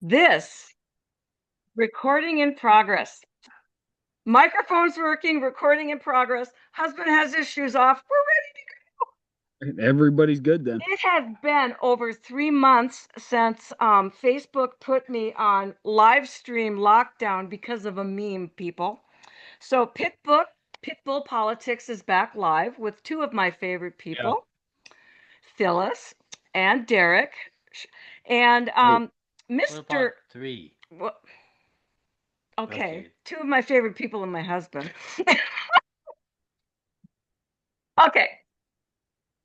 This recording in progress. Microphone's working, recording in progress. Husband has his shoes off. We're Everybody's good then. ready. It has been over 3 months since Facebook put me on live stream lockdown because of a meme, people. So Pitbull Politics is back live with two of my favorite Yeah. people, Phyllis and Derrick. And Hey, What about Mr. three? Well, okay, Okay. two of my favorite people and my husband. Okay.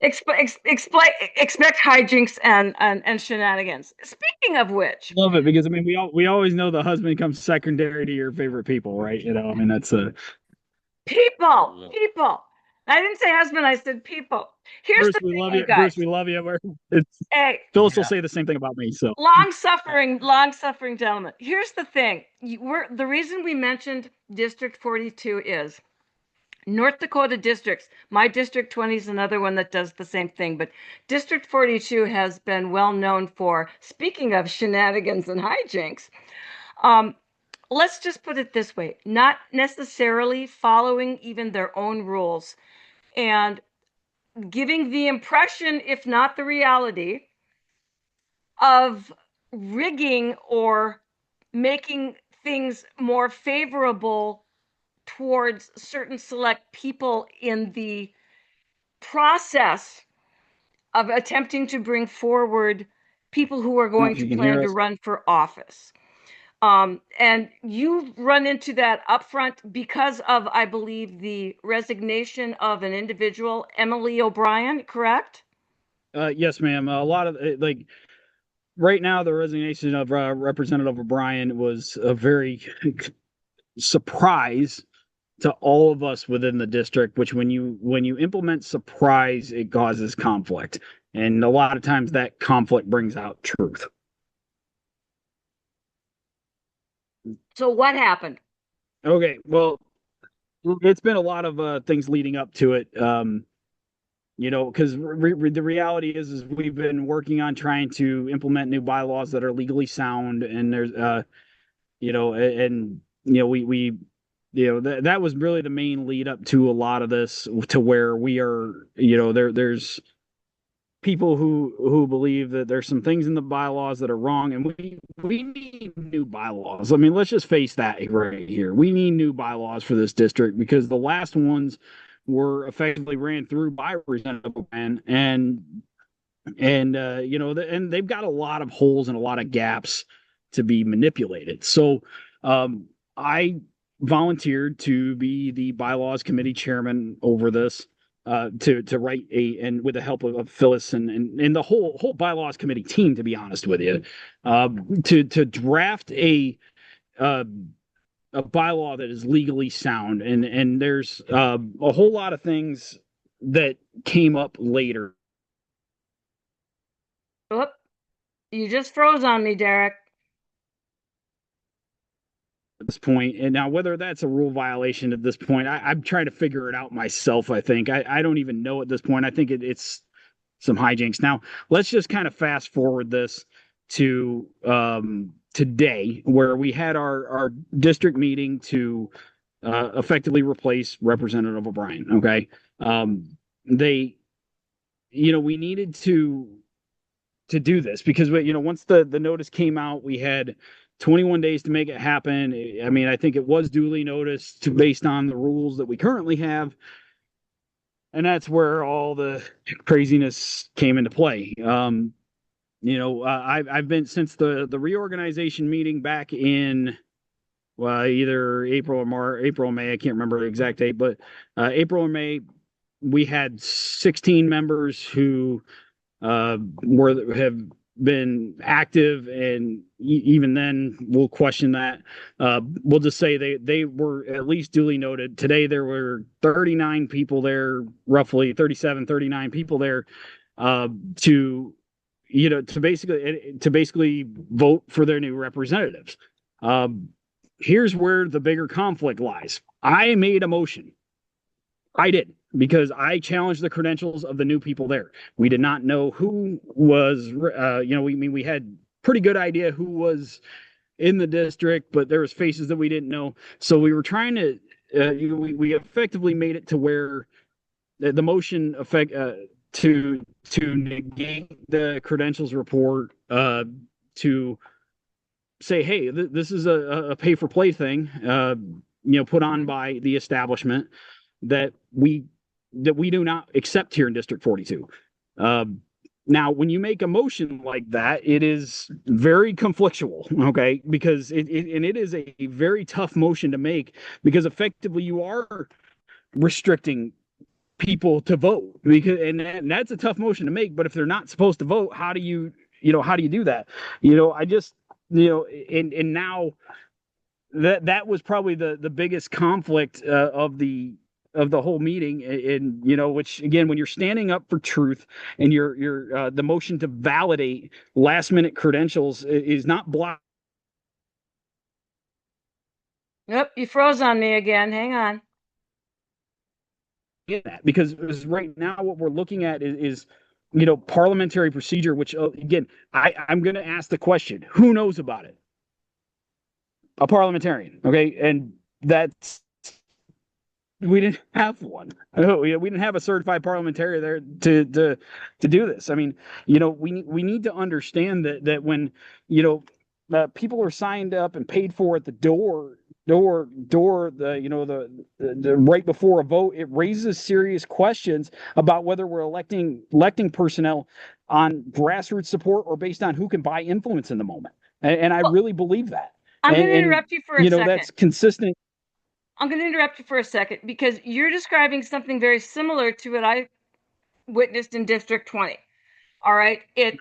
Expect hijinks and shenanigans. Speaking of which, love it because I mean we always know the husband comes secondary to your favorite people, right? I mean that's a people. I didn't say husband, I said people. Here's Bruce, the we love thing, you you. guys. Bruce, we love you. It's Hey, Phyllis will Yeah. say the same thing about me. So long suffering gentlemen. Here's the thing. The reason we mentioned District 42 is North Dakota districts. My District 20 is another one that does the same thing, but District 42 has been well known for, speaking of shenanigans and hijinks, um, let's just put it this way, not necessarily following even their own rules and giving the impression, if not the reality, of rigging or making things more favorable towards certain select people in the process of attempting to bring forward people who are I don't know going if to you can hear plan to us. run for office. And you run into that upfront because of, I believe, the resignation of an individual, Emily O'Brien, correct? Yes, ma'am. A lot of like right now, the resignation of Representative O'Brien was a very surprise to all of us within the district. Which when you implement surprise, it causes conflict, and a lot of times that conflict brings out truth. So what happened? Okay, well, it's been a lot of things leading up to it. Because the reality is we've been working on trying to implement new bylaws that are legally sound, and there's and we that was really the main lead up to a lot of this, to where we are, there's people who believe that there's some things in the bylaws that are wrong, and we need new bylaws. I mean, let's just face that right here. We need new bylaws for this district because the last ones were effectively ran through by Representative Ban, and they've got a lot of holes and a lot of gaps to be manipulated. So I volunteered to be the bylaws committee chairman over this, to write and with the help of Phyllis and the whole bylaws committee team, to be honest with you, to draft uh, a bylaw that is legally sound. And there's a whole lot of things that came up later Oop, you just froze on me, Derrick. at this point. And now, whether that's a rule violation at this point, I'm trying to figure it out myself. I think I don't even know at this point. I think it's some hijinks. Now, let's just kind of fast forward this to today, where we had our district meeting to effectively replace Representative O'Brien. Okay, they, we needed to do this because once the notice came out, we had 21 days to make it happen. I mean, I think it was duly noticed based on the rules that we currently have, and that's where all the craziness came into play. I've been since the reorganization meeting back in, well, either April or March, April or May. I can't remember the exact date, but April or May, we had 16 members who have been active, and even then we'll question that. We'll just say they were at least duly noted. Today there were 39 people there, roughly 37, 39 people there, to basically vote for their new representatives. Here's where the bigger conflict lies. I made a motion. I did, because I challenged the credentials of the new people there. We did not know who was, we had pretty good idea who was in the district, but there was faces that we didn't know. So we were trying to we effectively made it to where the motion effect to negate the credentials report, to say, hey, this is a pay for play thing, put on by the establishment that we do not accept here in District 42. Now, when you make a motion like that, it is very conflictual, okay? Because it is a very tough motion to make, because effectively you are restricting people to vote, because and that's a tough motion to make. But if they're not supposed to vote, how do you do that? I just and now that was probably the biggest conflict of the whole meeting. And which, again, when you're standing up for truth and you're the motion to validate last minute credentials is not blocked. Yep, you froze on me again. Hang on. That, because right now what we're looking at is parliamentary procedure, which, again, I'm going to ask the question: who knows about it? A parliamentarian, okay? And that's we didn't have one. We didn't have a certified parliamentarian there to do this. I mean, we need to understand that when people are signed up and paid for at the door the right before a vote, it raises serious questions about whether we're electing personnel on grassroots support or based on who can buy influence in the moment. And I really believe that. I'm going to interrupt you for a second. That's consistent. I'm going to interrupt you for a second, because you're describing something very similar to what I witnessed in District 20. All right. It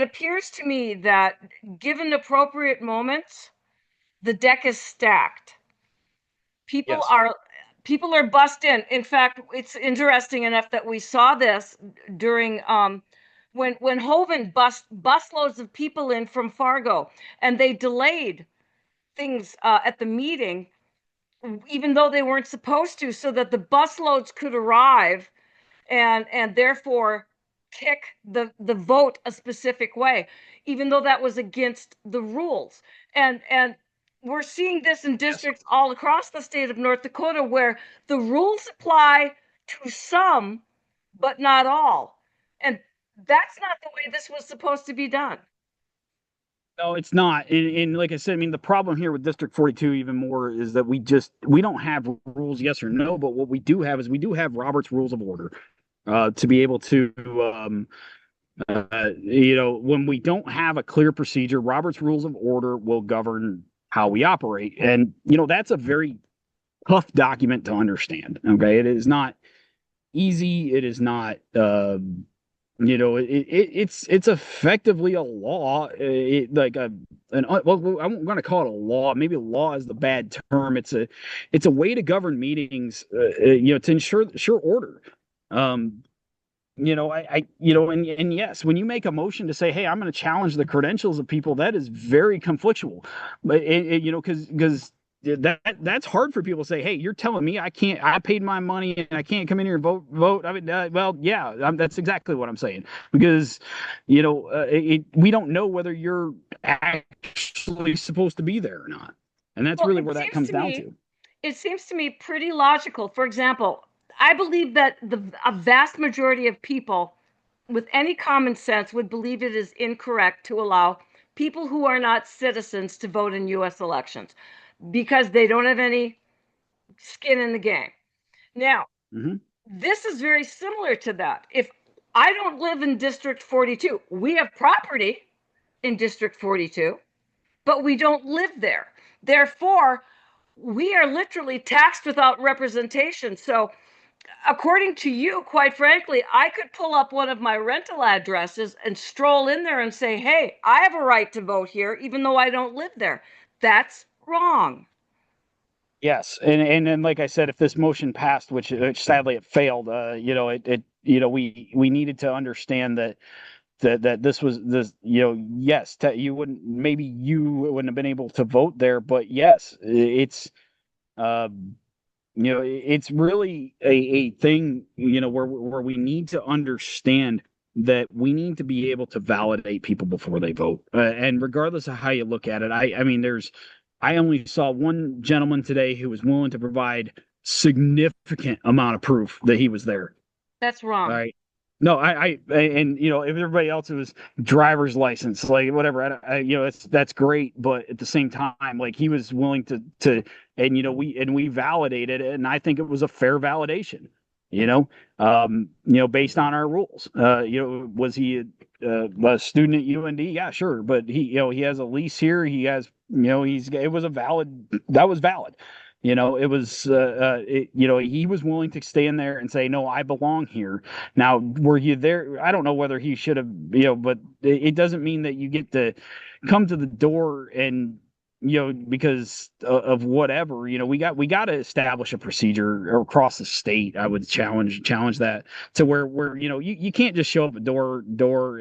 appears to me that, given appropriate moments, the deck is stacked. People Yes. are bussed in. In fact, it's interesting enough that we saw this during when Hovind busloads of people in from Fargo, and they delayed things at the meeting, even though they weren't supposed to, so that the busloads could arrive and therefore pick the vote a specific way, even though that was against the rules. And we're seeing this in districts all across the state of North Dakota, where the rules apply to some, but not all. And that's not the way this was supposed to be done. No, it's not. And like I said, I mean, the problem here with District 42 even more is that we don't have rules, yes or no, but what we do have is we do have Robert's Rules of Order, to be able to, when we don't have a clear procedure, Robert's Rules of Order will govern how we operate. And, that's a very tough document to understand. Okay. It is not easy. It is not, it's effectively a law, well, I'm going to call it a law. Maybe law is the bad term. It's a way to govern meetings, to ensure order. And yes, when you make a motion to say, hey, I'm going to challenge the credentials of people, that is very conflictual. But because that's hard for people to say, hey, you're telling me I paid my money and I can't come in here and vote. I mean, well, yeah, that's exactly what I'm saying, because we don't know whether you're actually supposed to be there or not, and that's really where that comes down to. It seems to me pretty logical. For example, I believe that a vast majority of people with any common sense would believe it is incorrect to allow people who are not citizens to vote in U.S. elections, because they don't have any skin in the game. Now, This is very similar to that. If I don't live in District 42, we have property in District 42, but we don't live there. Therefore, we are literally taxed without representation. So, according to you, quite frankly, I could pull up one of my rental addresses and stroll in there and say, hey, I have a right to vote here, even though I don't live there. That's wrong. Yes, and then, like I said, if this motion passed, which sadly it failed, we needed to understand that this was this, yes, you wouldn't have been able to vote there, but yes, it's it's really a thing, where we need to understand that we need to be able to validate people before they vote. And regardless of how you look at it, I mean, I only saw one gentleman today who was willing to provide significant amount of proof that he was there. That's All wrong. right. No, and if everybody else it was driver's license, like whatever, that's great, but at the same time, like he was willing and we validated it, and I think it was a fair validation, based on our rules. Was he a student at UND? Yeah, sure, but he has a lease here. He has, it was that was valid. It was, he was willing to stay in there and say, no, I belong here. Now, were you there? I don't know whether he should have, but it doesn't mean that you get to come to the door and, because of whatever, we got to establish a procedure across the state. I would challenge that to where, you can't just show up at door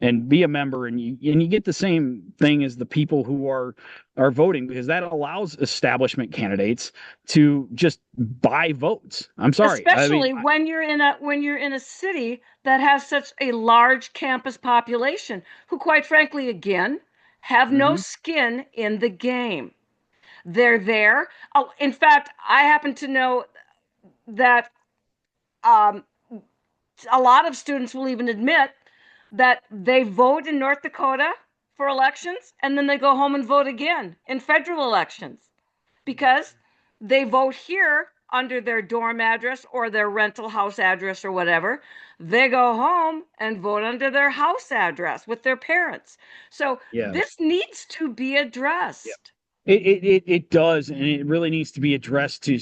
and be a member and you get the same thing as the people who are voting, because that allows establishment candidates to just buy votes. I'm sorry. I mean, Especially when you're in a city that has such a large campus population who, quite frankly, again, have no mhm. skin in the game. They're there. Oh, in fact, I happen to know that um, a lot of students will even admit that they vote in North Dakota for elections and then they go home and vote again in federal elections because they vote here under their dorm address or their rental house address or whatever. They go home and vote under their house address with their parents. So Yeah. this needs to be Yeah. addressed. It does, and it really needs to be addressed to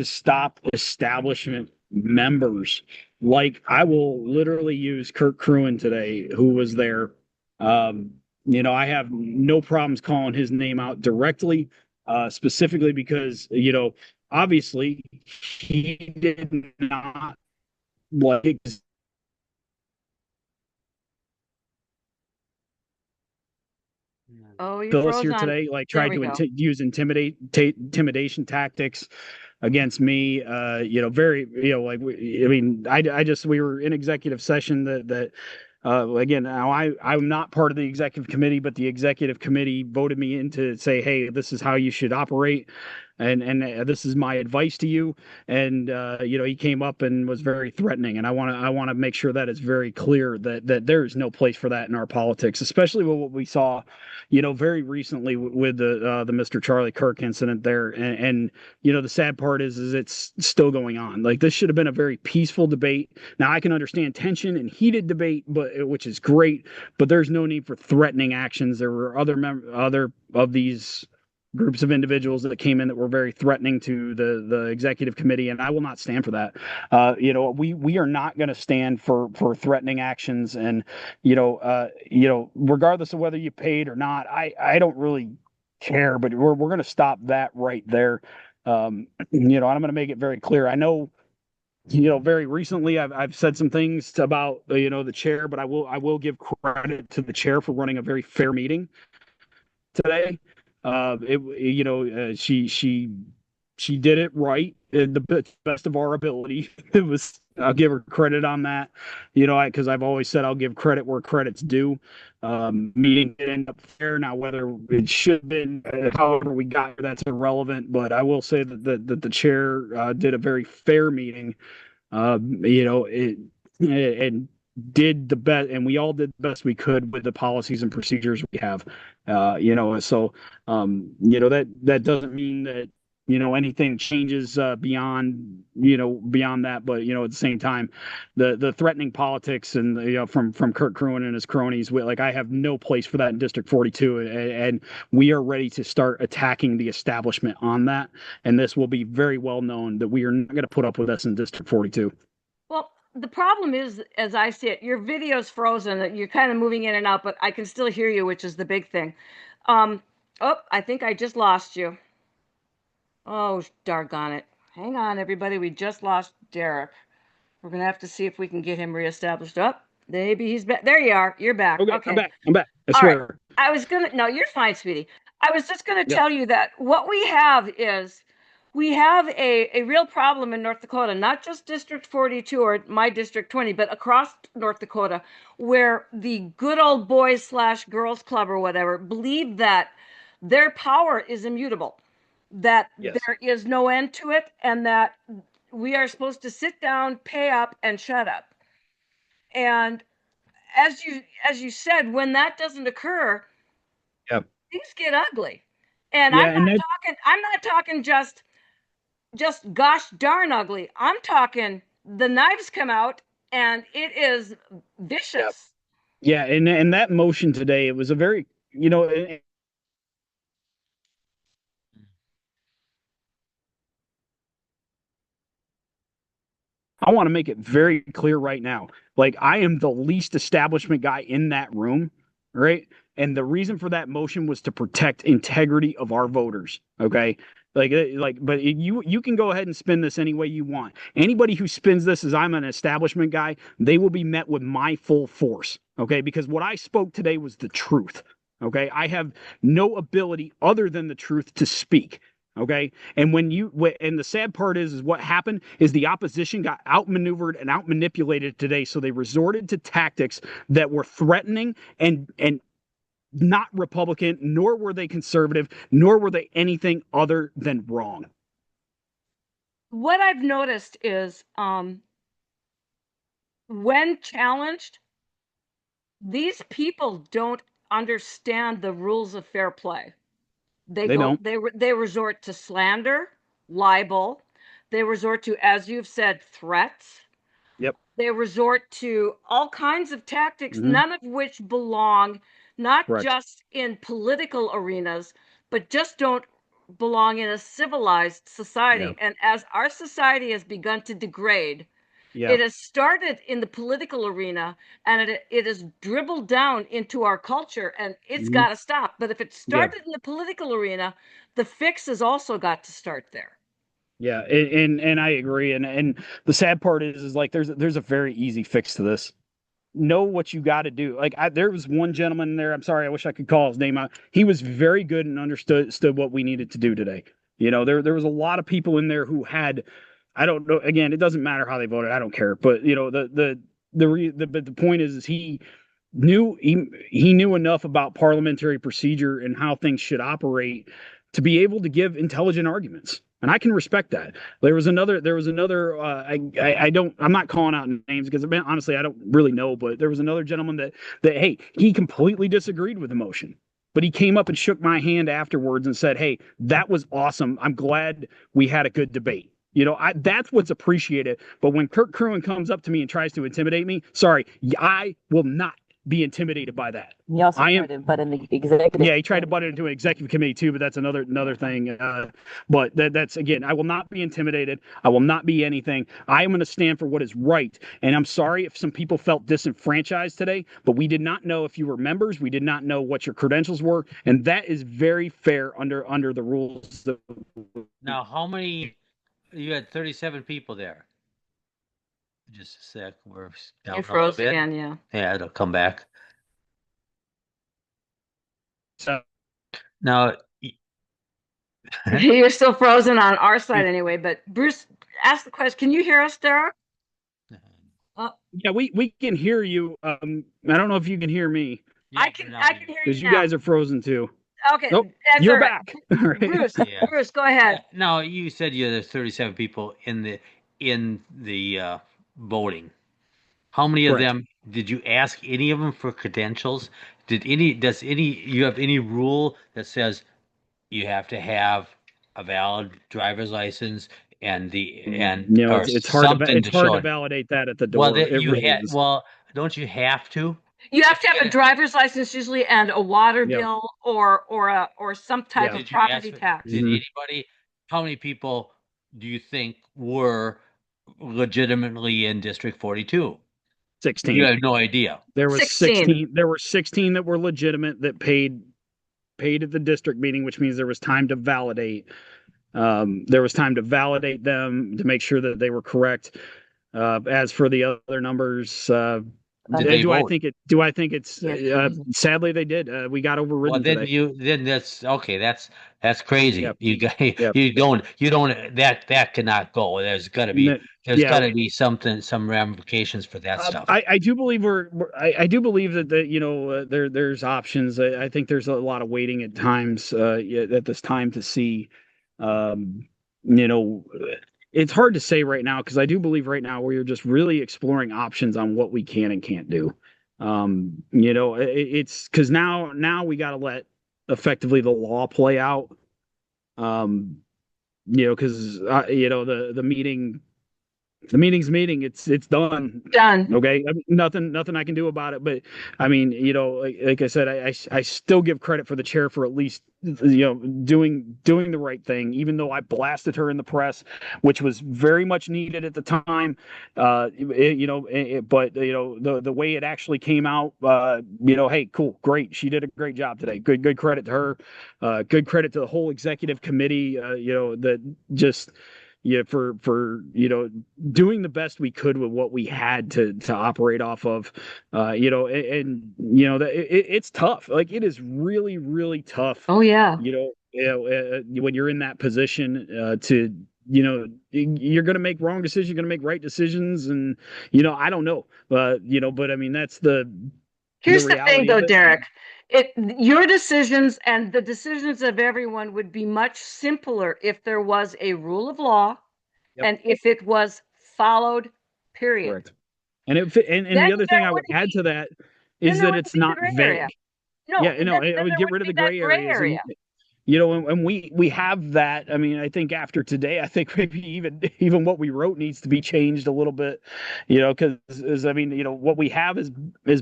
stop establishment members. Like I will literally use Kirk Crewin today, who was there. I have no problems calling his name out directly, specifically because obviously he did not like Oh, you Phyllis froze here on. today, like There tried we to go. use intimidation tactics against me. Very, like I mean, I just we were in executive session that again, now I'm not part of the executive committee, but the executive committee voted me in to say, hey, this is how you should operate, and this is my advice to you. And he came up and was very threatening, and I want to make sure that it's very clear that there is no place for that in our politics, especially with what we saw, very recently with the Mr. Charlie Kirk incident there. And the sad part is it's still going on. Like this should have been a very peaceful debate. Now I can understand tension and heated debate, but which is great, but there's no need for threatening actions. There were other of these groups of individuals that came in that were very threatening to the executive committee, and I will not stand for that. We are not going to stand for threatening actions, and regardless of whether you paid or not, I don't really care, but we're going to stop that right there. And I'm going to make it very clear. I know, very recently I've said some things about the chair, but I will give credit to the chair for running a very fair meeting today. She did it right in the best of our ability. It was, I'll give her credit on that. Because I've always said I'll give credit where credit's due. Meeting did end up fair. Now, whether it should have been, however we got here, that's irrelevant. But I will say that the chair did a very fair meeting. It and did the best, and we all did the best we could with the policies and procedures we have. So that doesn't mean that anything changes beyond that. But at the same time, the threatening politics and from Kurt Crewin and his cronies, like I have no place for that in District 42, and we are ready to start attacking the establishment on that. And this will be very well known that we are not going to put up with this in District 42. Well, the problem is, as I see it, your video's frozen. You're kind of moving in and out, but I can still hear you, which is the big thing. Um, oh, I think I just lost you. Oh, doggone it. Hang on, everybody. We just lost Derrick. We're going to have to see if we can get him reestablished. Up. Maybe he's back. There you are. You're back. Okay, I'm Okay. back. I'm back. I All right. swear. I was going to, no, you're fine, sweetie. I was just going to Yep. tell you that what we have is we have a real problem in North Dakota, not just District 42 or my District 20, but across North Dakota, where the good old boys slash girls club or whatever believe that their power is immutable, that Yes. there is no end to it, and that we are supposed to sit down, pay up, and shut up. And as you said, when that doesn't occur, Yep. things get ugly. And Yeah, and that I'm not talking just gosh darn ugly. I'm talking the knives come out and it is yep. vicious. Yeah, and that motion today, it was a very, you know, I want to make it very clear right now. Like, I am the least establishment guy in that room, right? And the reason for that motion was to protect integrity of our voters. Okay. But you can go ahead and spin this any way you want. Anybody who spins this as I'm an establishment guy, they will be met with my full force. Okay. Because what I spoke today was the truth. Okay. I have no ability other than the truth to speak. Okay. And the sad part is what happened is the opposition got outmaneuvered and outmanipulated today. So they resorted to tactics that were threatening and not Republican, nor were they conservative, nor were they anything other than wrong. What I've noticed is when challenged, these people don't understand the rules of fair play. They don't. They resort to slander, libel, they resort to, as you've said, threats. Yep. They resort to all kinds of tactics, Mm-hmm. none of which belong not Correct. just in political arenas, but just don't belong in a civilized Yeah. society. And as our society has begun to degrade, Yeah. it has started in the political arena and it has dribbled down into our culture and it's Mm-hmm. got to stop. But if it Yeah. started in the political arena, the fix has also got to start there. Yeah. And I agree. And the sad part is like there's a very easy fix to this. Know what you got to do. There was one gentleman in there. I'm sorry, I wish I could call his name out. He was very good and understood what we needed to do today. You know, there was a lot of people in there who had, I don't know. Again, it doesn't matter how they voted. I don't care. But you know, but the point is he knew enough about parliamentary procedure and how things should operate to be able to give intelligent arguments. And I can respect that. There was another. I'm not calling out names because honestly, I don't really know. But there was another gentleman that hey, he completely disagreed with the motion, but he came up and shook my hand afterwards and said, "Hey, that was awesome. I'm glad we had a good debate." You know, that's what's appreciated. But when Kirk Kerwin comes up to me and tries to intimidate me, sorry, I will not be intimidated by that. He also I am. tried to butt in the executive. Yeah, he tried to butt it into an executive committee too, but that's another thing. But that's again, I will not be intimidated. I will not be anything. I am going to stand for what is right. And I'm sorry if some people felt disenfranchised today, but we did not know if you were members. We did not know what your credentials were, and that is very fair under the rules. Now, how many? You had 37 people there. Just a sec. We're down You for a little froze bit. again, yeah. Yeah, it'll come back. So Now, You're still frozen on our side anyway. But Bruce asked the question. Can you hear us, Derrick? yeah, we can hear you. I don't know if you can hear me yeah, I can hear you because you now. guys are frozen too. Okay, Nope, that's you're all right. back. All right. Bruce, Yeah. Bruce, go ahead. Now, you said you had 37 people in the voting. How many of Correct. them did you ask any of them for credentials? You have any rule that says you have to have a valid driver's license and You know, or it's something to hard show to it? validate that at the Well, door. It really is. don't you have to? You have to have a driver's license usually and a water Yep. bill or some type Yeah. of property tax. Did Mhm. anybody? How many people do you think were legitimately in District 42? 16. You have no idea. There was 16. 16. There were 16 that were legitimate that paid at the district meeting, which means there was time to validate. There was time to validate them to make sure that they were correct. As for the other numbers, Did they Do I vote? think it? Do I think it's? Yeah. Sadly, they did. We got Well, overridden then today. then that's okay. That's crazy. Yep. You got Yep. you don't that cannot go. There's Yeah. gotta be some ramifications for that stuff. I do believe I do believe that there's options. I think there's a lot of waiting at times at this time to see. Um, you know, it's hard to say right now because I do believe right now we're just really exploring options on what we can and can't do. It's because now we got to let effectively the law play out. Um, because the meeting the meeting's meeting. It's done. Done. Okay, I mean, nothing I can do about it. But I mean, like I said, I still give credit for the chair for at least doing the right thing, even though I blasted her in the press, which was very much needed at the time. But the way it actually came out, hey, cool, great, she did a great job today. Good credit to her. Good credit to the whole executive committee. That just for doing the best we could with what we had to operate off of. It's tough. Like it is really really tough. Oh yeah. When you're in that position to you're going to make wrong decisions, you're going to make right decisions, and I don't know, but I mean that's Here's the thing, reality though, of it. Derrick. Your decisions and the decisions of everyone would be much simpler if there was a rule of law Yep. and if it was followed, period. Correct. And Then the other thing there I would wouldn't add be, to that then is there that wouldn't it's be the not gray area. vague. No, Yeah, I then would there get rid wouldn't of the be that gray gray areas, and area. and we have that. I mean, I think after today, I think maybe even what we wrote needs to be changed a little bit, because I mean, what we have is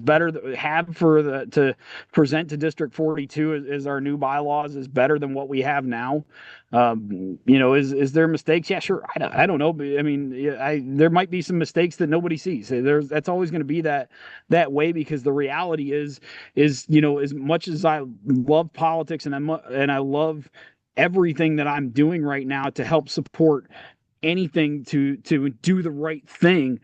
better have for to present to District 42 as our new bylaws is better than what we have now. Is there mistakes? Yeah, sure. I don't know, but I mean, there might be some mistakes that nobody sees. That's always going to be that way because the reality is as much as I love politics and I love everything that I'm doing right now to help support anything to do the right thing.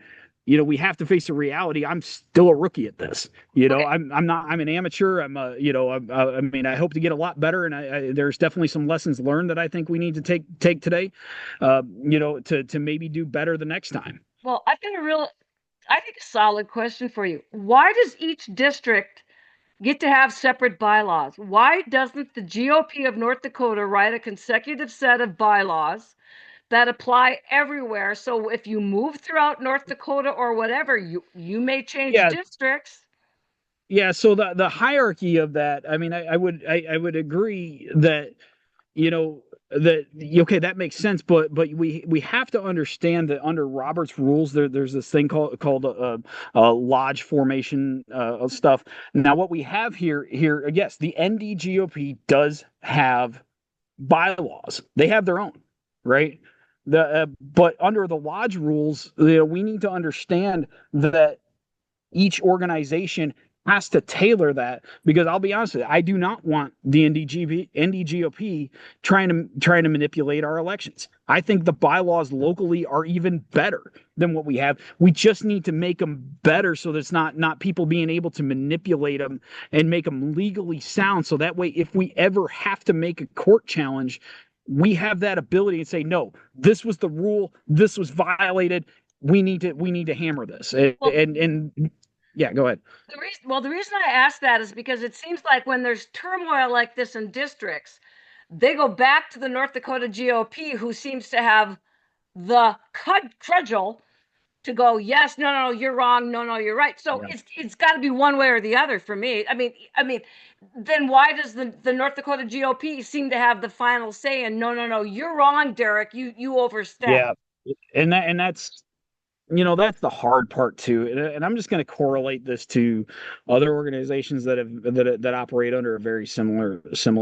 We have to face the reality. I'm still a rookie at this. Okay. I'm not. I'm an amateur. I mean, I hope to get a lot better, and there's definitely some lessons learned that I think we need to take today. To maybe do better the next time. Well, I've got I think, a solid question for you. Why does each district get to have separate bylaws? Why doesn't the GOP of North Dakota write a consecutive set of bylaws that apply everywhere? So if you move throughout North Dakota or whatever, you may change Yeah, districts. yeah. So the hierarchy of that. I mean, I would agree that you know that okay, that makes sense, but we have to understand that under Robert's rules there's this thing called lodge formation stuff. Now what we have here, yes, the NDGOP does have bylaws. They have their own, right? But under the lodge rules, we need to understand that each organization has to tailor that because I'll be honest with you, I do not want the NDGOP trying to manipulate our elections. I think the bylaws locally are even better than what we have. We just need to make them better so that it's not people being able to manipulate them and make them legally sound. So that way, if we ever have to make a court challenge, we have that ability to say, no, this was the rule, this was violated. We need to hammer this. Well, And yeah, go ahead. the reason I ask that is because it seems like when there's turmoil like this in districts, they go back to the North Dakota GOP, who seems to have the cudgel to go, yes, no, you're wrong, no, you're right. So Yeah. it's got to be one way or the other for me. I mean, then why does the North Dakota GOP seem to have the final say? And no, you're wrong, Derrick. You overstep. Yeah, that's that's the hard part too, and I'm just going to correlate this to other organizations that operate under a very similar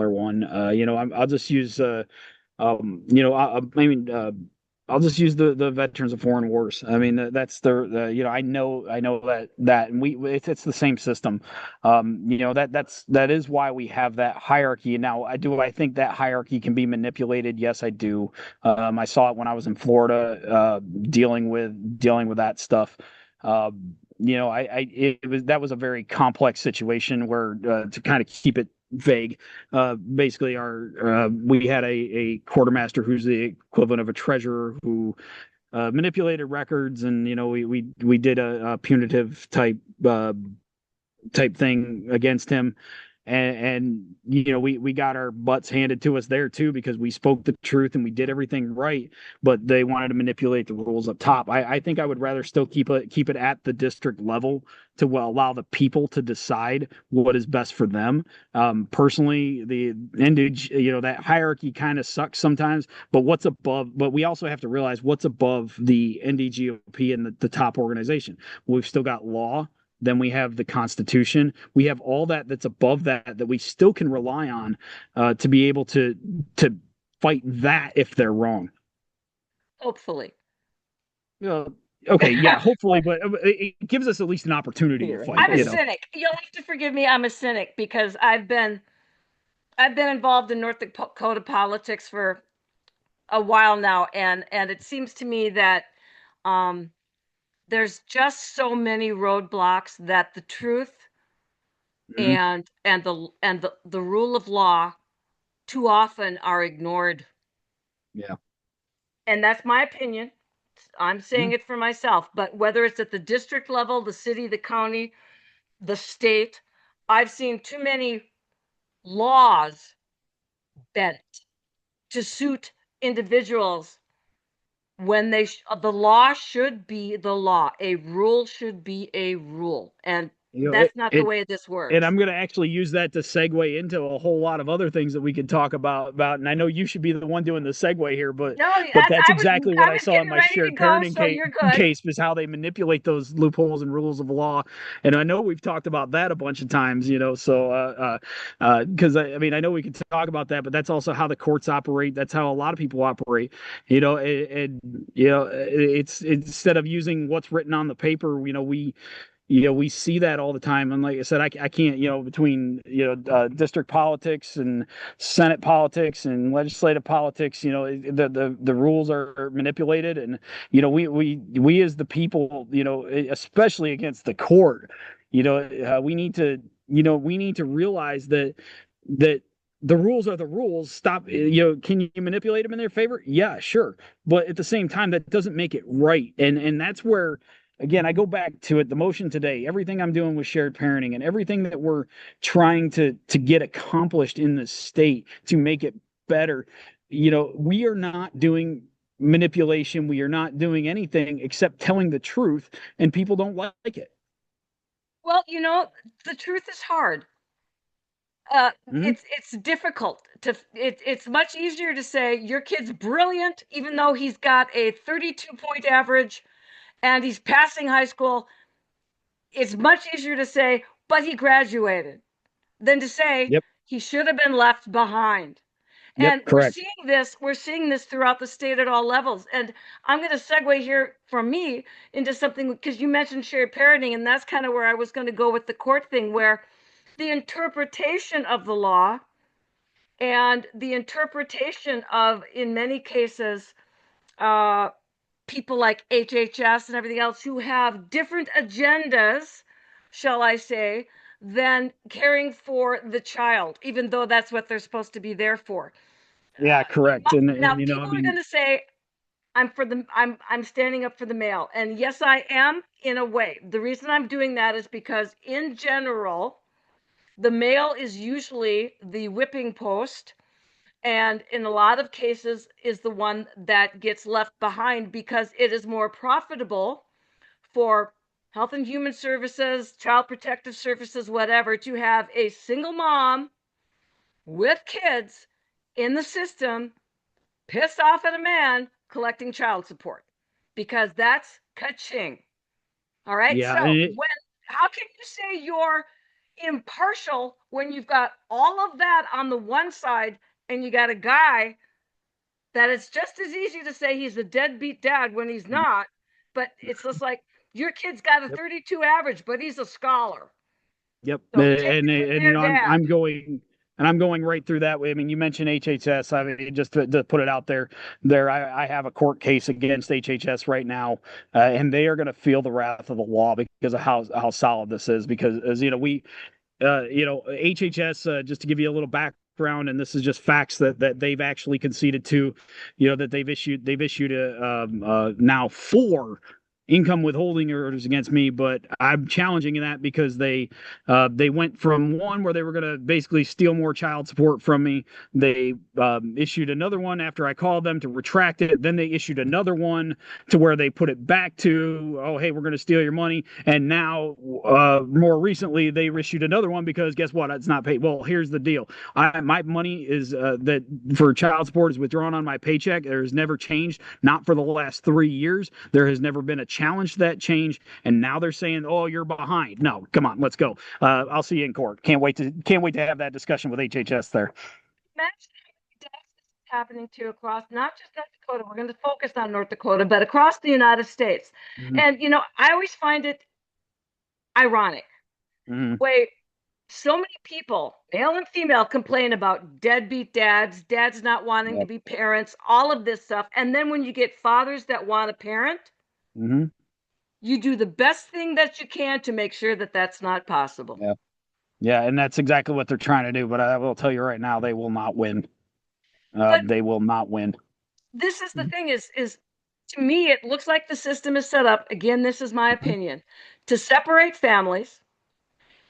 one. I'll just use I mean I'll just use the Veterans of Foreign Wars. I mean that's I know that and it's the same system. That is why we have that hierarchy. Now I think that hierarchy can be manipulated. Yes, I do. I saw it when I was in Florida dealing with that stuff. that was a very complex situation where to kind of keep it vague, basically we had a quartermaster who's the equivalent of a treasurer who manipulated records, and we did a punitive type thing against him. And we got our butts handed to us there too, because we spoke the truth and we did everything right, but they wanted to manipulate the rules up top. I think I would rather still keep it at the district level to allow the people to decide what is best for them. Personally, that hierarchy kind of sucks sometimes, but we also have to realize what's above the NDGOP and the top organization. We've still got law, then we have the Constitution. We have all that's above that we still can rely on to be able to fight that if they're wrong. Hopefully. Okay, yeah, hopefully, but it gives us at least an opportunity to fight. I'm a cynic. You'll have to forgive me. I'm a cynic because I've been involved in North Dakota politics for a while now, and it seems to me that there's just so many roadblocks that the truth and the rule of law too often are ignored. Yeah. And that's my opinion. I'm saying it for myself, but whether it's at the district level, the city, the county, the state, I've seen too many laws bent to suit individuals when the law should be the law. A rule should be a rule. And that's not the way this works. And I'm going to actually use that to segue into a whole lot of other things that we could talk about. And I know you should be the one doing the segue here, but that's exactly what I saw in my shared parenting case, is how they manipulate those loopholes and rules of law. And I know we've talked about that a bunch of times, so because I know we could talk about that, but that's also how the courts operate. That's how a lot of people operate, it's instead of using what's written on the paper, we see that all the time. And like I said, I can't, between, district politics and Senate politics and legislative politics, the rules are manipulated. And, we as the people, especially against the court, we need to realize that the rules are the rules. Stop. Can you manipulate them in their favor? Yeah, sure. But at the same time, that doesn't make it right. And that's where, again, I go back to it. The motion today, everything I'm doing with shared parenting and everything that we're trying to get accomplished in the state to make it better, we are not doing manipulation. We are not doing anything except telling the truth, and people don't like it. Well, the truth is hard. It's difficult it's much easier to say your kid's brilliant, even though he's got a 32-point average and he's passing high school. It's much easier to say, but he graduated, than to say he should have been left behind. And correct. We're seeing this throughout the state at all levels. And I'm going to segue here from me into something, because you mentioned shared parenting, and that's kind of where I was going to go with the court thing, where the interpretation of the law and the interpretation of, in many cases, people like HHS and everything else who have different agendas, shall I say, than caring for the child, even though that's what they're supposed to be there for. Yeah, correct. Now people are going to say, I'm standing up for the male. And yes, I am, in a way. The reason I'm doing that is because, in general, the male is usually the whipping post, and in a lot of cases is the one that gets left behind, because it is more profitable for Health and Human Services, Child Protective Services, whatever, to have a single mom with kids in the system pissed off at a man collecting child support, because that's ka-ching. All right. Yeah, so how can you say you're impartial when you've got all of that on the one side, and you got a guy that it's just as easy to say he's a deadbeat dad when he's not, but it's just like, your kid's got a 32 average, but he's a scholar. Yep. So I'm going And I'm going right through that way. I mean, you mentioned HHS. I mean, just to put it out there, I have a court case against HHS right now, and they are going to feel the wrath of the law because of how solid this is. Because as you know, HHS, just to give you a little background, and this is just facts that they've actually conceded to, that they've issued now 4 income withholding orders against me, but I'm challenging that because they went from one where they were going to basically steal more child support from me. They issued another one after I called them to retract it. Then they issued another one to where they put it back to, oh, hey, we're going to steal your money. And now, more recently, they issued another one because guess what? It's not paid. Well, here's the deal. My money is that for child support is withdrawn on my paycheck. There's never changed. Not for the last 3 years. There has never been a challenge to that change. And now they're saying, oh, you're behind. No, come on, let's go. I'll see you in court. Can't wait to have that discussion with HHS there. Imagine how many deaths this is happening to across not just North Dakota. We're going to focus on North Dakota, but across the United States. Mhm. And I always find it ironic. Mhm. Way so many people, male and female, complain about deadbeat dads not wanting to be parents, all of this stuff. And then when you get fathers that want to parent, Mhm. you do the best thing that you can to make sure that that's not possible. Yeah. Yeah, and that's exactly what they're trying to do. But I will tell you right now, they will not win. They will not win. This is the thing is to me, it looks like the system is set up, again, this is my opinion, to separate families,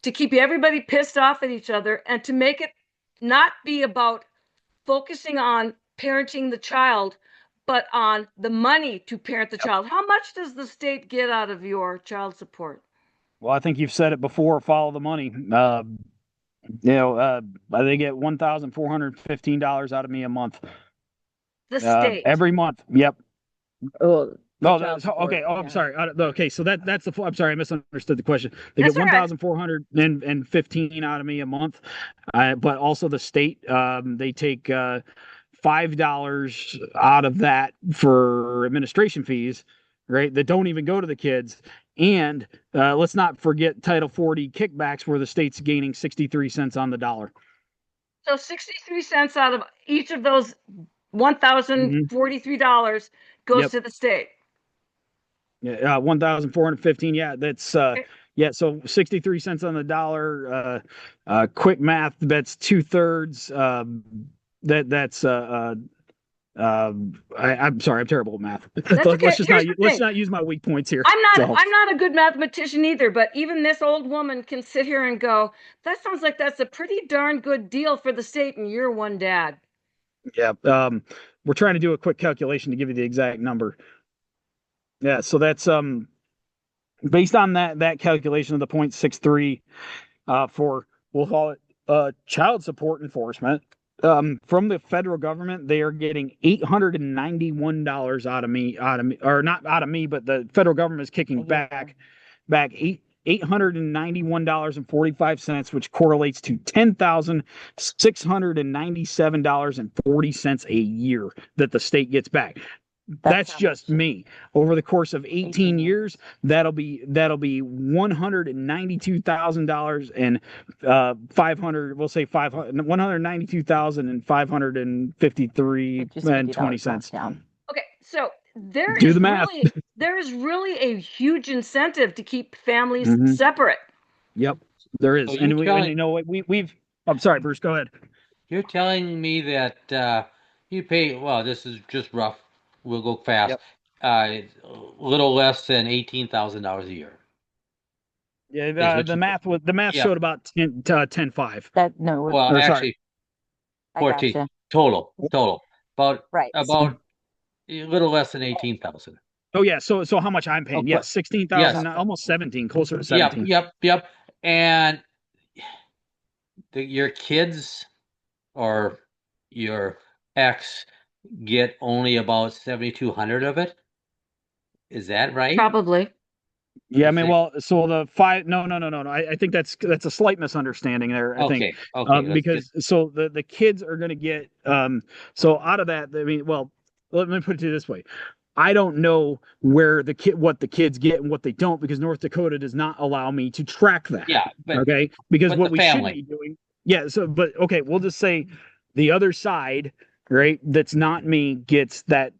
to keep everybody pissed off at each other, and to make it not be about focusing on parenting the child, but on the money to parent the child. How much does the state get out of your child support? Well, I think you've said it before. Follow the money. They get $1,415 out of me a month. The state. Every month. Yep. Oh, okay. Oh, I'm sorry. Okay, so that's the. I'm sorry, I misunderstood the question. They That's get all right. 1,415 out of me a month, but also the state. They take $5 out of that for administration fees, right? That don't even go to the kids. And let's not forget Title 40 kickbacks, where the state's gaining 63 cents on the dollar. So 63 cents out of each of those $1,043 goes Yep. to the state. Yeah, 1,415. Yeah, that's yeah. So 63 cents on the dollar. Quick math. That's 2/3. I'm sorry, I'm terrible at math. Okay. Let's not use my weak points here. I'm not a good mathematician either, but even this old woman can sit here and go, that sounds like that's a pretty darn good deal for the state, and you're one dad. Yeah. We're trying to do a quick calculation to give you the exact number. Yeah, so that's based on that calculation of the 0.63 for, we'll call it child support enforcement. From the federal government, they are getting $891 out of me, or not out of me, but the federal government is kicking back $891.45, which correlates to $10,697.40 a year that the state gets back. That's just me. Over the course of 18 years, that'll be $192,000 and 500. We'll say 500, 192,553 and 20 cents. Okay, so there Do the math. There is really a huge incentive to keep families separate. Yep, there is. So And we've. I'm sorry, Bruce. Go ahead. You're telling me that you pay. Well, this is just rough. We'll go fast. Yep. A little less than $18,000 a year. Yeah, the math showed about 10.5. Well, actually, 14 gotcha. total. About Right. About a little less than 18,000. Oh yeah, so how much I'm paying? Yes, 16,000, almost 17, closer to 17. Yep. And your kids or your ex get only about 7,200 of it. Is that right? Probably. Yeah, I mean, well, so the five. No. I think that's a slight misunderstanding there. I think because so the kids are going to get so out of that. I mean, well, let me put it this way. I don't know where what the kids get and what they don't, because North Dakota does not allow me to track that. Yeah, but okay, because what we family. should be doing. Yeah. So, but okay, we'll just say the other side, right? That's not me gets that.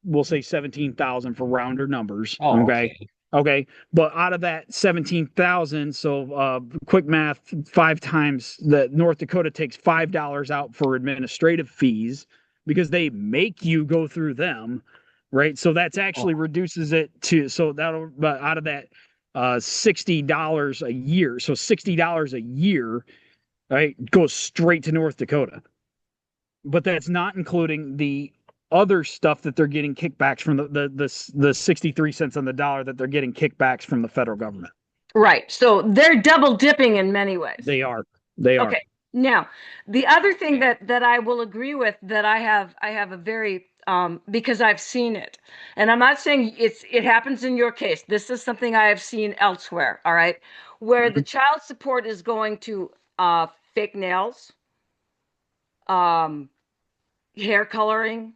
We'll say 17,000 for rounder numbers. Oh, Okay. okay. Okay. But out of that 17,000, so quick math, 5 times that North Dakota takes $5 out for administrative fees because they make you go through them, right? So that's Oh, actually reduces it to, so that'll, but out of that $60 a year, so $60 a year, right, goes straight to North Dakota. But that's not including the other stuff that they're getting kickbacks from the 63 cents on the dollar that they're getting kickbacks from the federal government. Right. So they're double dipping in many ways. They are. They are. Okay. Now, the other thing that I will agree with that I have a very because I've seen it, and I'm not saying it happens in your case. This is something I have seen elsewhere. All right, where the Mhm. child support is going to fake nails, um, hair coloring,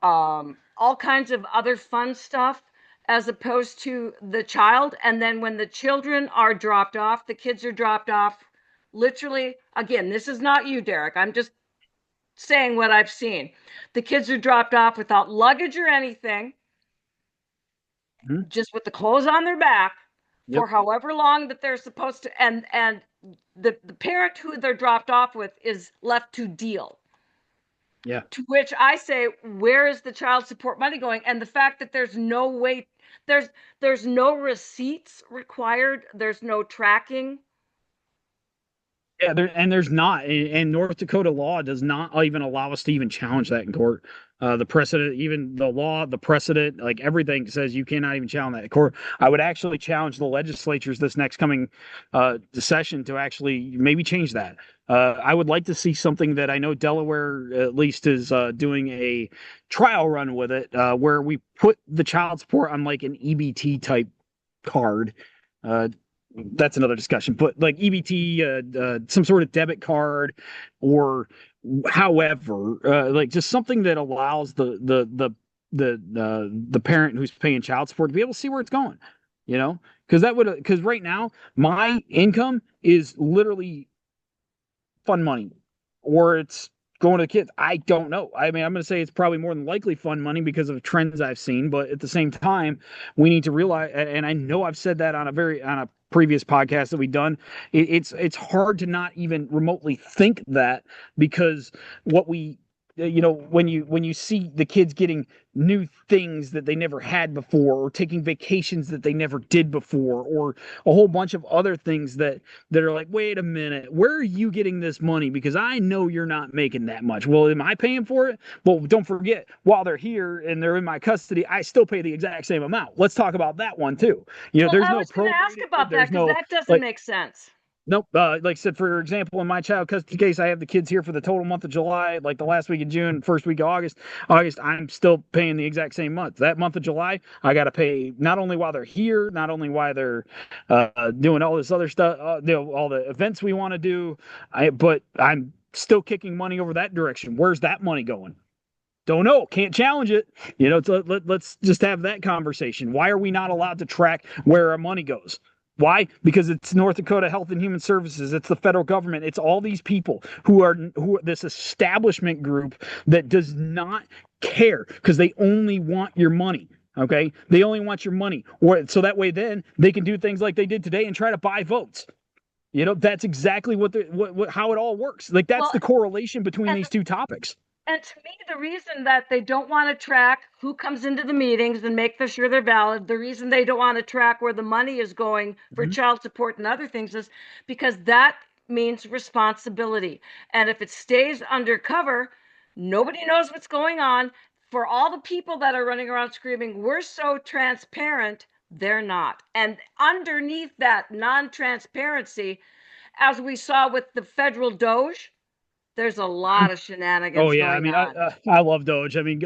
all kinds of other fun stuff, as opposed to the child. And then when the children are dropped off, the kids are dropped off. Literally, again, this is not you, Derrick. I'm just saying what I've seen. The kids are dropped off without luggage or anything, Mhm. just with the clothes on their back for Yep. however long that they're supposed to. And the parent who they're dropped off with is left to deal. Yeah. To which I say, where is the child support money going? And the fact that there's no way, there's there's no receipts required, there's no tracking. Yeah, there's not, and North Dakota law does not even allow us to even challenge that in court. The precedent, even the law, the precedent, like everything says you cannot even challenge that in court. I would actually challenge the legislatures this next coming session to actually maybe change that. I would like to see something that I know Delaware at least is doing a trial run with it, where we put the child support on like an EBT type card. Uh, that's another discussion. But like EBT, some sort of debit card, or however, like just something that allows the parent who's paying child support to be able to see where it's going. You know, because right now my income is literally fun money, or it's going to the kids. I don't know. I mean, I'm going to say it's probably more than likely fun money because of trends I've seen. But at the same time, we need to realize, and I know I've said that on a previous podcast that we've done. It's hard to not even remotely think that, because what we when you see the kids getting new things that they never had before, or taking vacations that they never did before, or a whole bunch of other things that are like, wait a minute, where are you getting this money? Because I know you're not making that much. Well, am I paying for it? Well, don't forget, while they're here and they're in my custody, I still pay the exact same amount. Let's talk about that one too. Well, There's I no was going to ask prorated, about that there's because no that doesn't like, make sense. nope. Like I said, for example, in my child custody case, I have the kids here for the total month of July, like the last week of June, first week of August. I'm still paying the exact same month. That month of July, I got to pay not only while they're here, not only while they're doing all this other stuff, all the events we want to do, but I'm still kicking money over that direction. Where's that money going? Don't know. Can't challenge it. So let's just have that conversation. Why are we not allowed to track where our money goes? Why? Because it's North Dakota Health and Human Services. It's the federal government. It's all these people who are this establishment group that does not care, because they only want your money. Okay, they only want your money, or so that way then they can do things like they did today and try to buy votes. That's exactly how it all works. Like that's Well, the correlation between and these two topics. and to me, the reason that they don't want to track who comes into the meetings and make sure they're valid, the reason they don't want to track where the money is going for Mhm. child support and other things is because that means responsibility. And if it stays undercover, nobody knows what's going on. For all the people that are running around screaming, we're so transparent, they're not. And underneath that non transparency, as we saw with the federal Doge, there's a lot of Oh shenanigans yeah, I going mean, on. I love Doge. I mean,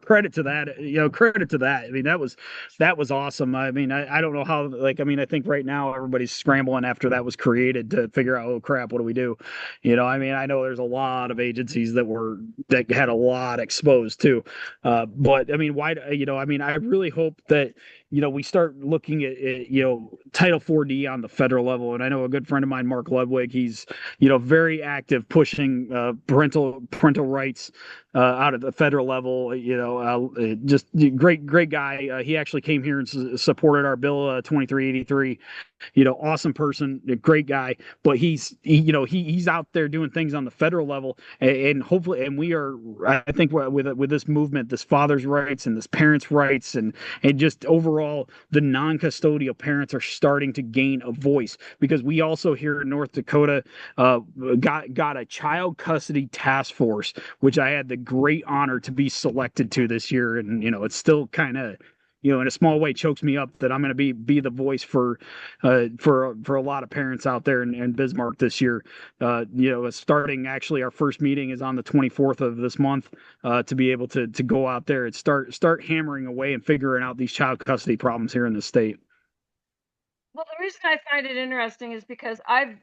credit to that. Credit to that. I mean, that was awesome. I mean, I don't know how. Like, I mean, I think right now everybody's scrambling after that was created to figure out, oh crap, what do we do? I mean, I know there's a lot of agencies that had a lot exposed too. But I mean, why? I mean, I really hope that we start looking at, Title 4D on the federal level. And I know a good friend of mine, Mark Ludwig, he's, very active pushing parental rights out at the federal level. Just great guy. He actually came here and supported our bill 2383. Awesome person, a great guy, but he's out there doing things on the federal level, and hopefully, and we are, I think, with this movement, this father's rights and this parents' rights, and just overall, the non-custodial parents are starting to gain a voice, because we also here in North Dakota got a child custody task force, which I had the great honor to be selected to this year, and it's still kind of, in a small way, chokes me up that I'm going to be the voice for a lot of parents out there in Bismarck this year. Starting, actually, our first meeting is on the 24th of this month, to be able to go out there and start hammering away and figuring out these child custody problems here in the state. Well, the reason I find it interesting is because I've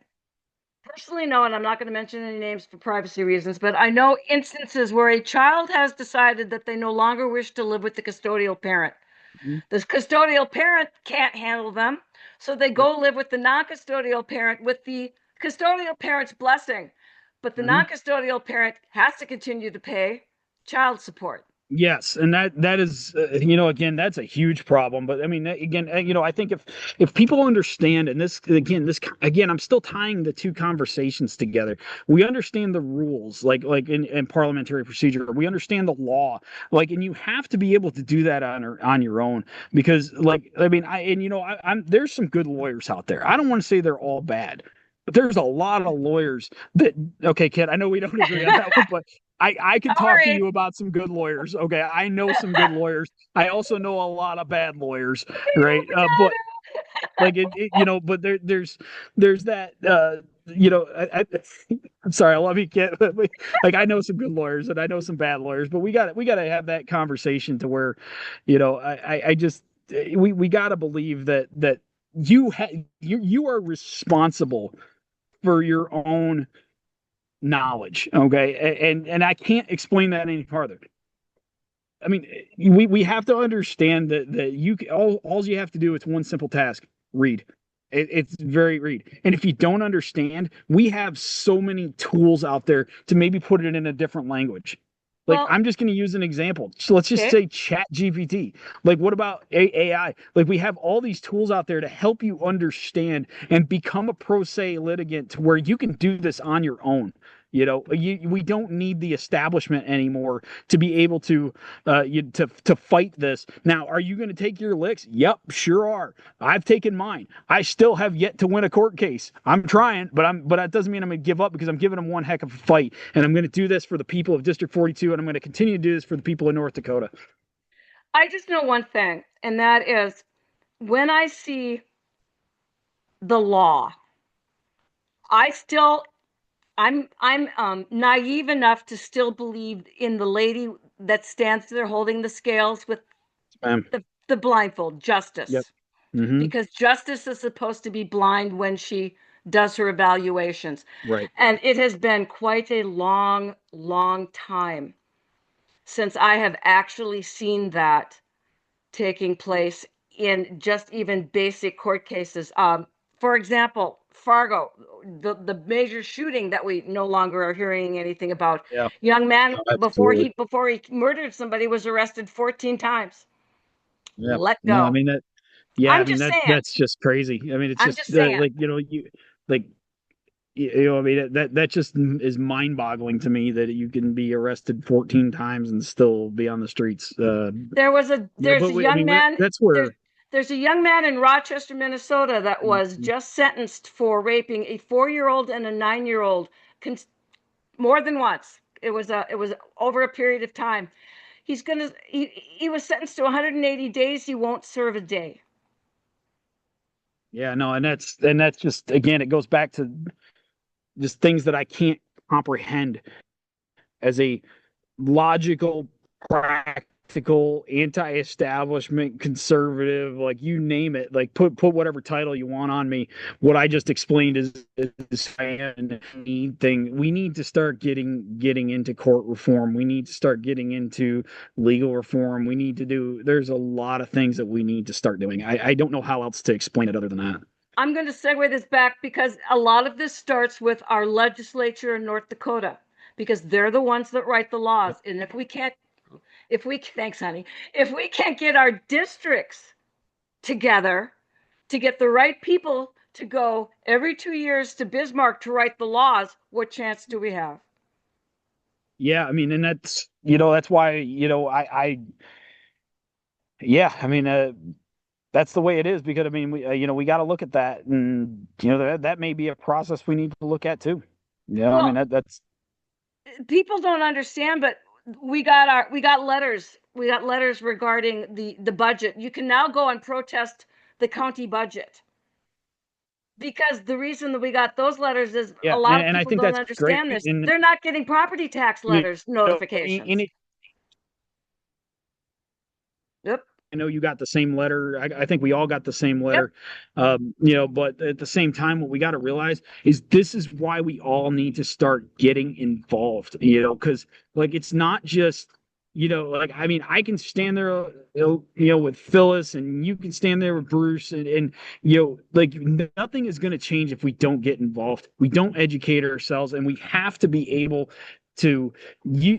personally know, and I'm not going to mention any names for privacy reasons, but I know instances where a child has decided that they no longer wish to live with the custodial parent. The custodial parent can't handle them, so they go live with the non-custodial parent with the custodial parent's blessing. But the non-custodial parent has to continue to pay child support. Yes, and that is, again, that's a huge problem. But I mean, again, I think if people understand, and this again, I'm still tying the two conversations together. We understand the rules, like in parliamentary procedure. We understand the law, and you have to be able to do that on your own, because, I'm there's some good lawyers out there. I don't want to say they're all bad, but there's a lot of lawyers that, okay, Kit, I know we don't agree on that one, but I can talk to you about some good lawyers. Okay, I know some good lawyers. I also know a lot of bad lawyers, right? But but there's that. I'm sorry, I love you, Kit. I know some good lawyers and I know some bad lawyers, but we got to have that conversation to where, I just we got to believe that you are responsible for your own knowledge. Okay, and I can't explain that any farther. I mean, we have to understand that all you have to do, it's one simple task: read. It's very read. And if you don't understand, we have so many tools out there to maybe put it in a different language. I'm just going to use an example. So let's just say Chat GPT. What about AI? We have all these tools out there to help you understand and become a pro se litigant, to where you can do this on your own. We don't need the establishment anymore to be able to fight this. Now, are you going to take your licks? Yep, sure are. I've taken mine. I still have yet to win a court case. I'm trying, but that doesn't mean I'm going to give up, because I'm giving them one heck of a fight, and I'm going to do this for the people of District 42, and I'm going to continue to do this for the people of North Dakota. I just know one thing, and that is, when I see the law, I'm naive enough to still believe in the lady that stands there holding the scales with the blindfold, Justice. Yep. Mm-hmm. Because Justice is supposed to be blind when she does her evaluations. Right. And it has been quite a long, long time since I have actually seen that taking place in just even basic court cases. For example, Fargo, the major shooting that we no longer are hearing anything about. Yeah. Young man, before he murdered somebody, was arrested 14 times. Yeah. Let go. No, I mean that. Yeah, I'm just saying. That's just crazy. I mean, it's I'm just saying. I mean, that just is mind-boggling to me, that you can be arrested 14 times and still be on the streets. There's a young man. That's where there's a young man in Rochester, Minnesota, that was just sentenced for raping a 4-year-old and a 9-year-old more than once. It was over a period of time. He was sentenced to 180 days. He won't serve a day. Yeah, no, and that's just, again, it goes back to just things that I can't comprehend as a logical, practical ethical, anti-establishment, conservative, like you name it, like put whatever title you want on me. What I just explained is fan thing. We need to start getting into court reform. We need to start getting into legal reform. We need to do. There's a lot of things that we need to start doing. I don't know how else to explain it other than that. I'm going to segue this back because a lot of this starts with our legislature in North Dakota, because they're the ones that write the laws. Yep. And thanks, honey, if we can't get our districts together to get the right people to go every 2 years to Bismarck to write the laws, what chance do we have? Yeah, I mean, and that's why, yeah, I mean, that's the way it is because I mean, we got to look at that, and that may be a process we need to look at too. Yeah, I mean, Well, that's people don't understand, but we got letters. We got letters regarding the budget. You can now go and protest the county budget. Because the reason that we got those letters is a yeah, lot of and I people think don't that's great, understand this. and They're not getting property tax you letters know, notifications. Yep. I know you got the same letter. I think we all got the same Yep. letter. But at the same time, what we got to realize is this is why we all need to start getting involved, because like it's not just, like, I mean, I can stand there, with Phyllis, and you can stand there with Bruce, and like nothing is going to change if we don't get involved. We don't educate ourselves, and we have to be able to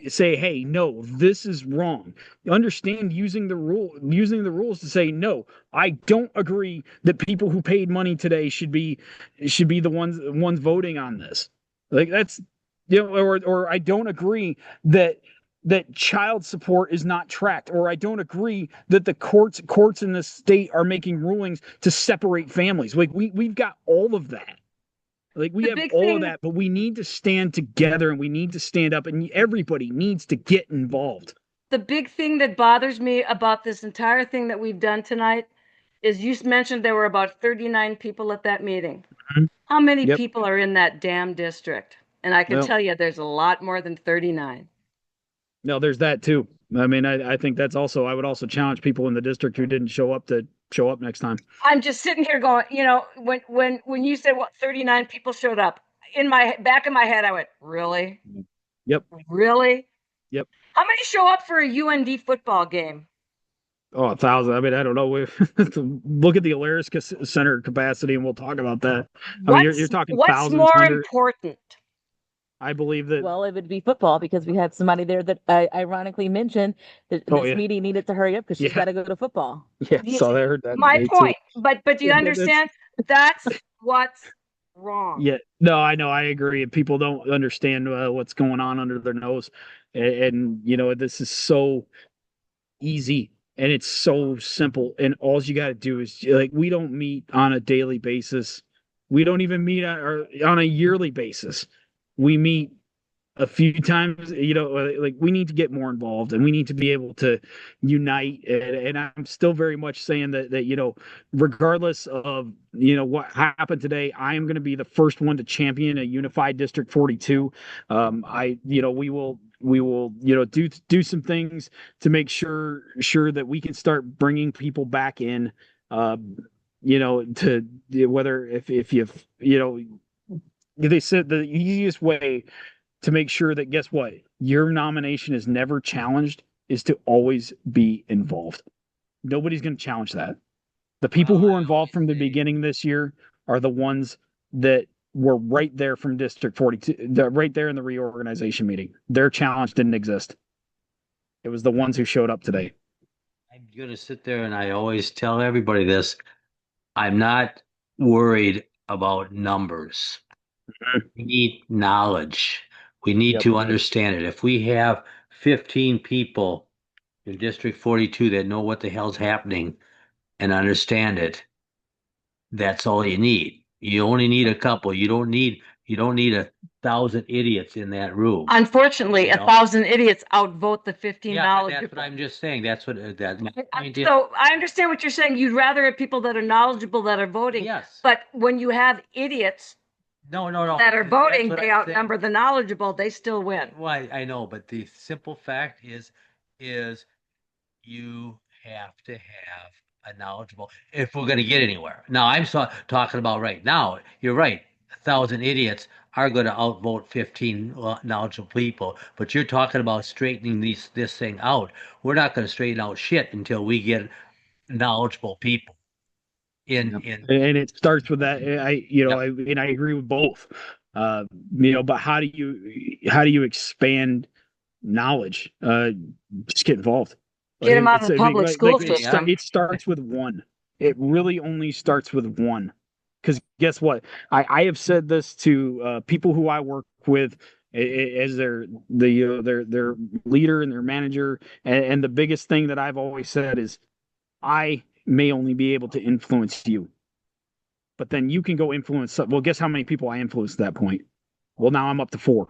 say, hey, no, this is wrong. Understand using the rules to say, no, I don't agree that people who paid money today should be the ones voting on this. Like that's or I don't agree that child support is not tracked, or I don't agree that the courts in the state are making rulings to separate families. Like we've got all of that. Like we have all of that, but we need to stand together and we need to stand up, and everybody needs to get involved. The big thing that bothers me about this entire thing that we've done tonight is you mentioned there were about 39 people at that meeting. Mhm. How many Yep. people are in that damn district? And I can Well, tell you there's a lot more than 39. no, there's that too. I mean, I think that's also, I would also challenge people in the district who didn't show up to show up next time. I'm just sitting here going, when you said what 39 people showed up, in my back of my head, I went, really? Yep. Really? Yep. How many show up for a UND football game? Oh, 1,000. I mean, I don't know. Look at the Alaris Center capacity, and we'll talk about that. I mean, you're talking What's thousands, more hundreds. important? I believe that. Well, it would be football because we had somebody there that ironically mentioned that Oh, this yeah. meeting needed to hurry up because she's Yeah. got to go to football. Yeah, You- so I heard that My today, too. point. But do you Yeah, understand? That's what's wrong. Yeah, no, I know, I agree. And people don't understand what's going on under their nose, and this is so easy and it's so simple, and all you got to do is like we don't meet on a daily basis. We don't even meet on a yearly basis. We meet a few times, like we need to get more involved and we need to be able to unite. And I'm still very much saying that regardless of what happened today, I am going to be the first one to champion a unified District 42. We will do some things to make sure that we can start bringing people back in, to whether if they said the easiest way to make sure that, guess what, your nomination is never challenged is to always be involved. Nobody's going to challenge that. The people who were involved from the beginning this year are the ones that were right there from District 42, right there in the reorganization meeting. Their challenge didn't exist. It was the ones who showed up today. I'm going to sit there and I always tell everybody this. I'm not worried about numbers. We need knowledge. We need to understand it. If we have 15 people in District 42 that know what the hell's happening and understand it, that's all you need. You only need a couple. You don't need 1,000 idiots in that room. Unfortunately, 1,000 idiots outvote the 15 knowledgeable. That's what I'm just saying. That's what my point is. So I understand what you're saying. You'd rather have people that are knowledgeable that are voting. Yes. But when you have idiots No. that are voting, That's what they I'm saying. outnumber the knowledgeable. They still win. Well, I know, but the simple fact is you have to have a knowledgeable, if we're going to get anywhere. Now, I'm talking about right now. You're right. 1,000 idiots are going to outvote 15 knowledgeable people, but you're talking about straightening this thing out. We're not going to straighten out shit until we get knowledgeable people in. And it starts with that. Yep. I agree with both. But how do you expand knowledge? Just get involved. Get them out of the I mean, public school it system. It starts with one. It really only starts with one. Because guess what? I have said this to people who I work with as their leader and their manager, and the biggest thing that I've always said is, I may only be able to influence you, but then you can go influence. Well, guess how many people I influenced at that point? Well, now I'm up to 4,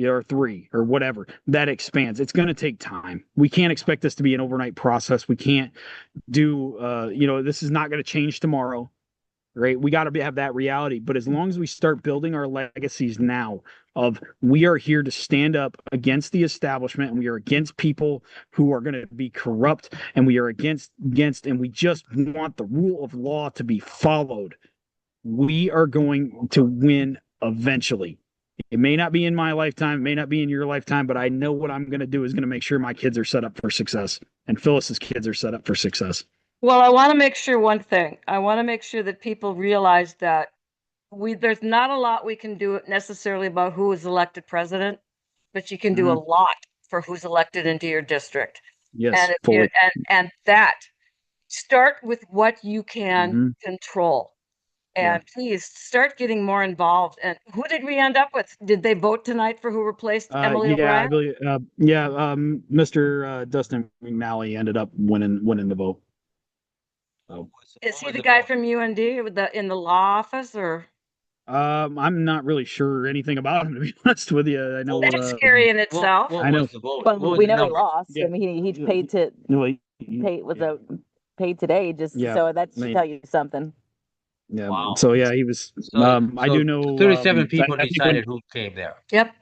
or 3, or whatever. That expands. It's going to take time. We can't expect this to be an overnight process. We can't do. This is not going to change tomorrow. Right? We got to have that reality. But as long as we start building our legacies now of we are here to stand up against the establishment, and we are against people who are going to be corrupt, and we are against, and we just want the rule of law to be followed, we are going to win eventually. It may not be in my lifetime, it may not be in your lifetime, but I know what I'm going to do is going to make sure my kids are set up for success, and Phyllis's kids are set up for success. Well, I want to make sure one thing. I want to make sure that people realize that there's not a lot we can do necessarily about who is elected president, but you can do a lot for who's elected into your district. Yes, and that start with what you can control. And please start getting more involved. And who did we end up with? Did they vote tonight for who replaced Emily O'Brien? I believe, Mr. Dustin McNally ended up winning the vote. So. Is he the guy from UND in the law office, or? I'm not really sure anything about him, to be honest with you. I know that's scary in itself. I know. But we know he lost. Yeah. I mean, he's paid to paid today. So that should tell you something. Yeah. Wow. So yeah, he was. I do know 37 people decided who came there. Yep.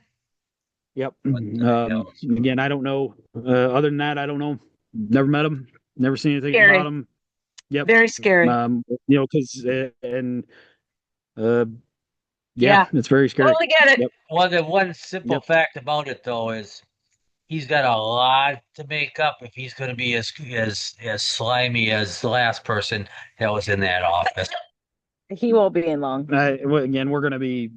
Again, I don't know. Other than that, I don't know. Never met him. Never seen anything about him. Yep. Very scary. Because it's very scary. Totally get it. Yep. Well, the one simple fact about it, though, is he's got a lot to make up if he's going to be as slimy as the last person that was in that office. He won't be in long. Again, we're going to be.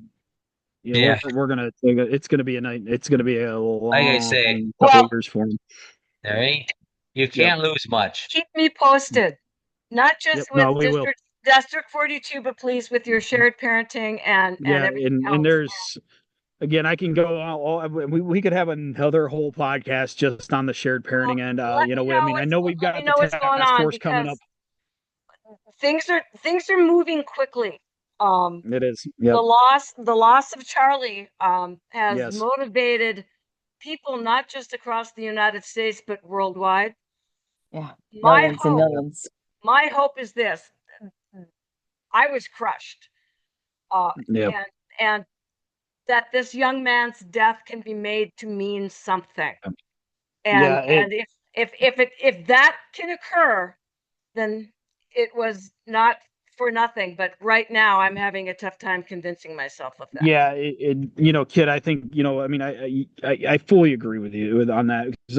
We're gonna. It's gonna be a night. It's gonna be a long, like I say, couple years for him. There ain't. You can't lose much. Keep me posted, not just with District 42, but please with your shared parenting and everything else. And there's. Again, I can go. We could have another whole podcast just on the shared parenting end. I know we've got the task force coming up. Things are moving quickly. It is. Yep. The loss of Charlie has motivated people not just across the United States but worldwide. Yeah, millions and millions. My hope is this: I was crushed, and that this young man's death can be made to mean something. And if that can occur, then it was not for nothing. But right now, I'm having a tough time convincing myself of that. Yeah, Kid, I think I fully agree with you on that, because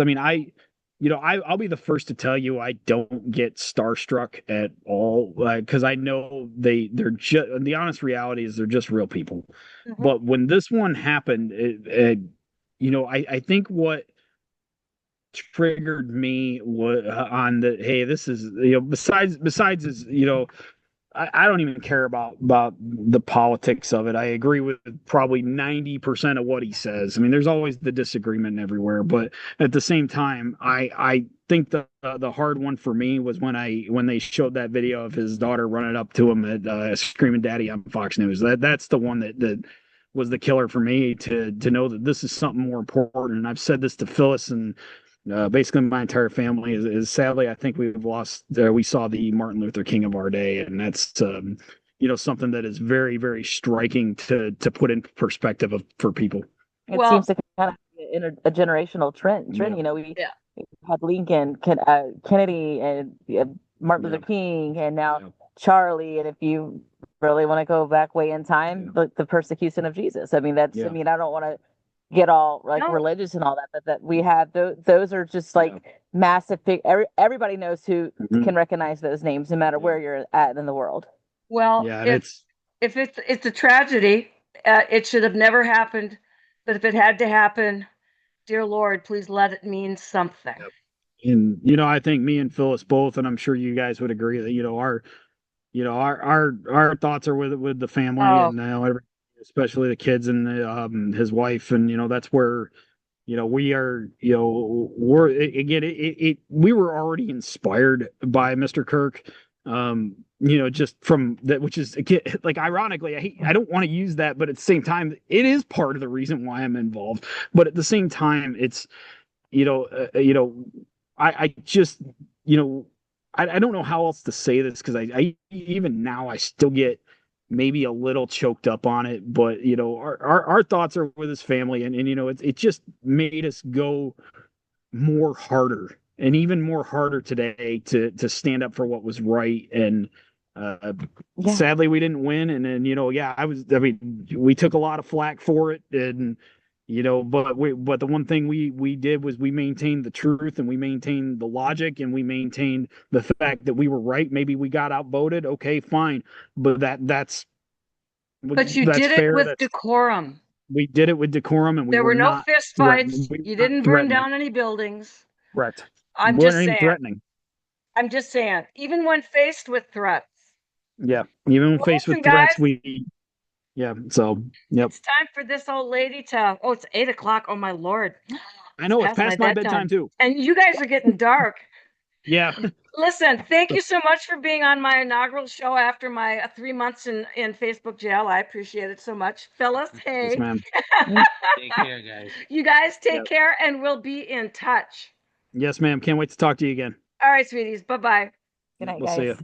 I'll be the first to tell you I don't get starstruck at all, because I know they're just, the honest reality is they're just real people. Mm-hmm. But when this one happened, I think what triggered me was on the, hey, this is, besides is, I don't even care about the politics of it. I agree with probably 90% of what he says. I mean, there's always the disagreement everywhere, but at the same time, I think the hard one for me was when they showed that video of his daughter running up to him at screaming "Daddy" on Fox News. That's the one that was the killer for me, to know that this is something more important. And I've said this to Phyllis and basically my entire family is sadly, I think we saw the Martin Luther King of our day, and that's something that is very, very striking to put in perspective for people. It seems to kind of be a generational trend. We had Lincoln, Kennedy, and Martin Luther King, and now Yeah. Charlie. And if you really want to go back way in time, the persecution of Jesus. I mean, that's. I mean, I don't want to get all like No. religious and all that, but that we have those are just like massive. Everybody knows who can recognize those names, no matter where you're at in the world. Well, Yeah, if it's a tragedy, it should have never happened. But if it had to happen, dear Lord, please let it mean something. and I think me and Phyllis both, and I'm sure you guys would agree that our thoughts are with the family, and especially the kids and his wife, and that's where we are. We're again. We were already inspired by Mr. Kirk. Just from that, which is again, like ironically, I don't want to use that, but at the same time, it is part of the reason why I'm involved. But at the same time, it's I just I don't know how else to say this, because I even now I still get maybe a little choked up on it, but our thoughts are with his family, and it just made us go more harder, and even more harder today to stand up for what was right. And sadly we didn't win, and then we took a lot of flack for it, and but the one thing we did was we maintained the truth, and we maintained the logic, and we maintained the fact that we were right. Maybe we got outvoted, okay, fine, but that's did it with decorum. We did it with decorum, and there were no fist fights. You didn't burn down any buildings. Correct. I'm just saying. Threatening. I'm just saying, even when faced with threats. Yeah, even when faced with threats, so, yep. It's time for this old lady to, it's 8:00. Oh my Lord. I know, it's past my bedtime too. And you guys are getting dark. Yeah. Listen, thank you so much for being on my inaugural show after my 3 months in Facebook jail. I appreciate it so much. Phyllis, hey. Yes, ma'am. Take care, guys. You guys take care, and we'll be in touch. Yes, ma'am. Can't wait to talk to you again. All right, sweeties. Bye-bye. Good night, we'll guys. See you.